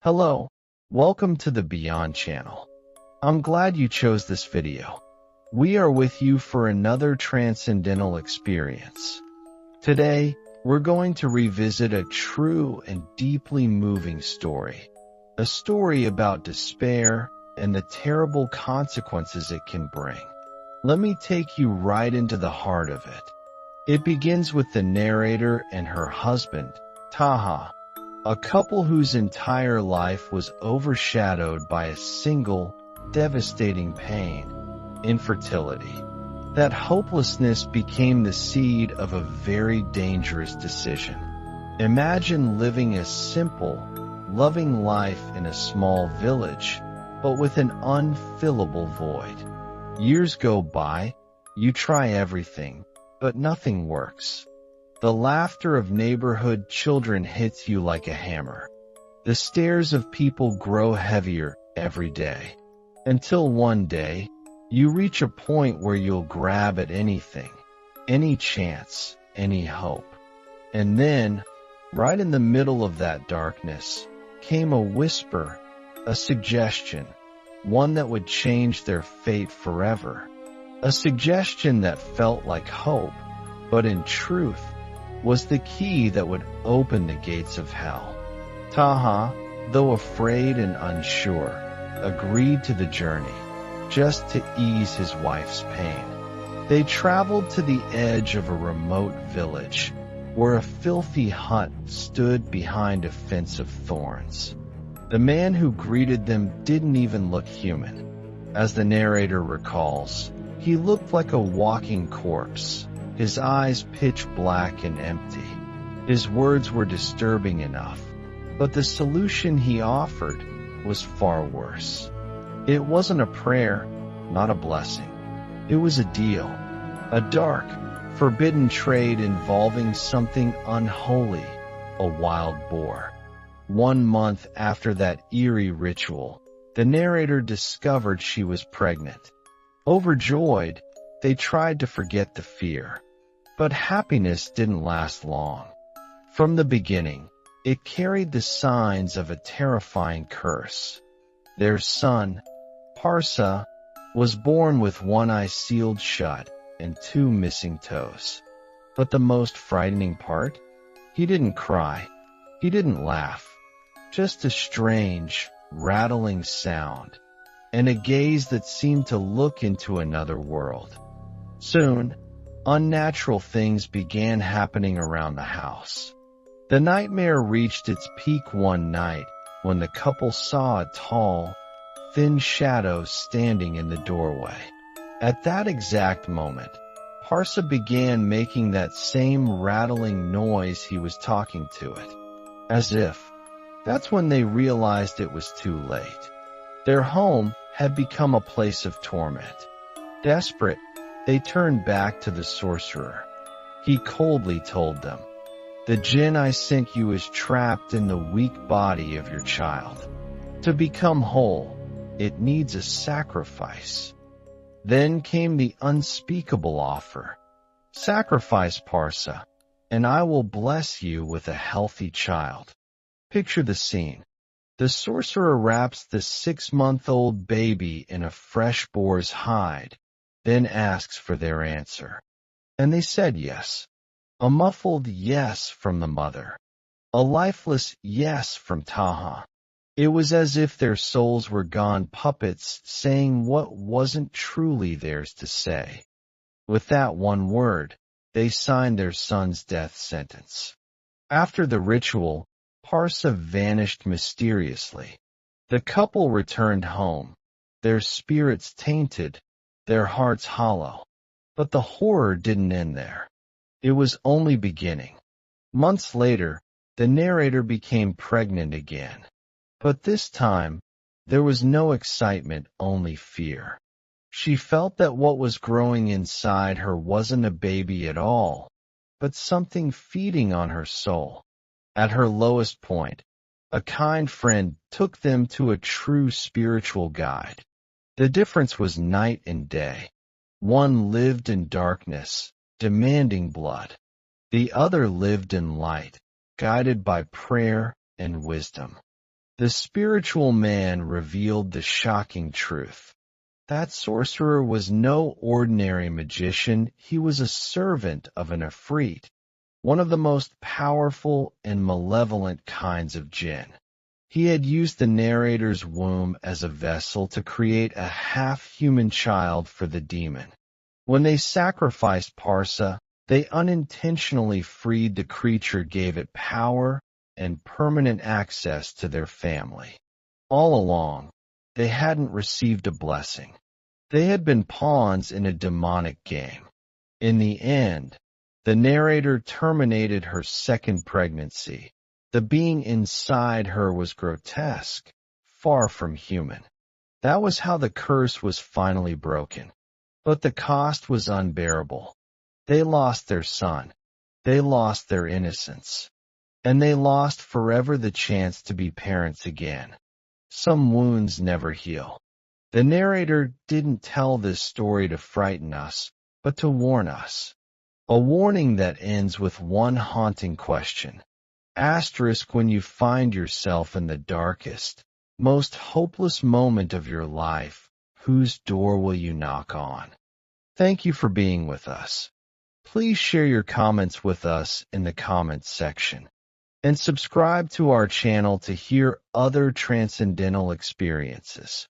Hello, welcome to the Beyond channel. I'm glad you chose this video. We are with you for another transcendental experience. Today, we're going to revisit a true and deeply moving story. A story about despair and the terrible consequences it can bring. Let me take you right into the heart of it. It begins with the narrator and her husband, Taha, a couple whose entire life was overshadowed by a single, devastating pain, infertility. That hopelessness became the seed of a very dangerous decision. Imagine living a simple, loving life in a small village, but with an unfillable void. Years go by, you try everything, but nothing works. The laughter of neighborhood children hits you like a hammer. The stares of people grow heavier every day. Until one day, you reach a point where you'll grab at anything, any chance, any hope. And then, right in the middle of that darkness, came a whisper, a suggestion, one that would change their fate forever. A suggestion that felt like hope, but in truth, was the key that would open the gates of hell. Taha, though afraid and unsure, agreed to the journey, just to ease his wife's pain. They traveled to the edge of a remote village, where a filthy hut stood behind a fence of thorns. The man who greeted them didn't even look human. As the narrator recalls, he looked like a walking corpse, his eyes pitch black and empty. His words were disturbing enough, but the solution he offered was far worse. It wasn't a prayer, not a blessing. It was a deal, a dark, forbidden trade involving something unholy, a wild boar. 1 month after that eerie ritual, the narrator discovered she was pregnant. Overjoyed, they tried to forget the fear. But happiness didn't last long. From the beginning, it carried the signs of a terrifying curse. Their son, Parsa, was born with one eye sealed shut and 2 missing toes. But the most frightening part? He didn't cry. He didn't laugh. Just a strange, rattling sound, and a gaze that seemed to look into another world. Soon, unnatural things began happening around the house. The nightmare reached its peak one night when the couple saw a tall, thin shadow standing in the doorway. At that exact moment, Parsa began making that same rattling noise he was talking to it. As if, that's when they realized it was too late. Their home had become a place of torment. Desperate, they turned back to the sorcerer. He coldly told them, "The jinn I sent you is trapped in the weak body of your child. To become whole, it needs a sacrifice." Then came the unspeakable offer. "Sacrifice Parsa, and I will bless you with a healthy child." Picture the scene. The sorcerer wraps the 6-month-old baby in a fresh boar's hide, then asks for their answer. And they said yes. A muffled yes from the mother. A lifeless yes from Taha. It was as if their souls were gone puppets saying what wasn't truly theirs to say. With that one word, they signed their son's death sentence. After the ritual, Parsa vanished mysteriously. The couple returned home, their spirits tainted, their hearts hollow. But the horror didn't end there. It was only beginning. Months later, the narrator became pregnant again. But this time, there was no excitement, only fear. She felt that what was growing inside her wasn't a baby at all, but something feeding on her soul. At her lowest point, a kind friend took them to a true spiritual guide. The difference was night and day. One lived in darkness, demanding blood. The other lived in light, guided by prayer and wisdom. The spiritual man revealed the shocking truth. That sorcerer was no ordinary magician, he was a servant of an Ifrit, one of the most powerful and malevolent kinds of jinn. He had used the narrator's womb as a vessel to create a half-human child for the demon. When they sacrificed Parsa, they unintentionally freed the creature, gave it power and permanent access to their family. All along, they hadn't received a blessing. They had been pawns in a demonic game. In the end, the narrator terminated her second pregnancy. The being inside her was grotesque, far from human. That was how the curse was finally broken. But the cost was unbearable. They lost their son. They lost their innocence. And they lost forever the chance to be parents again. Some wounds never heal. The narrator didn't tell this story to frighten us, but to warn us. A warning that ends with one haunting question. Asterisk, when you find yourself in the darkest, most hopeless moment of your life, whose door will you knock on? Thank you for being with us. Please share your comments with us in the comments section. And subscribe to our channel to hear other transcendental experiences.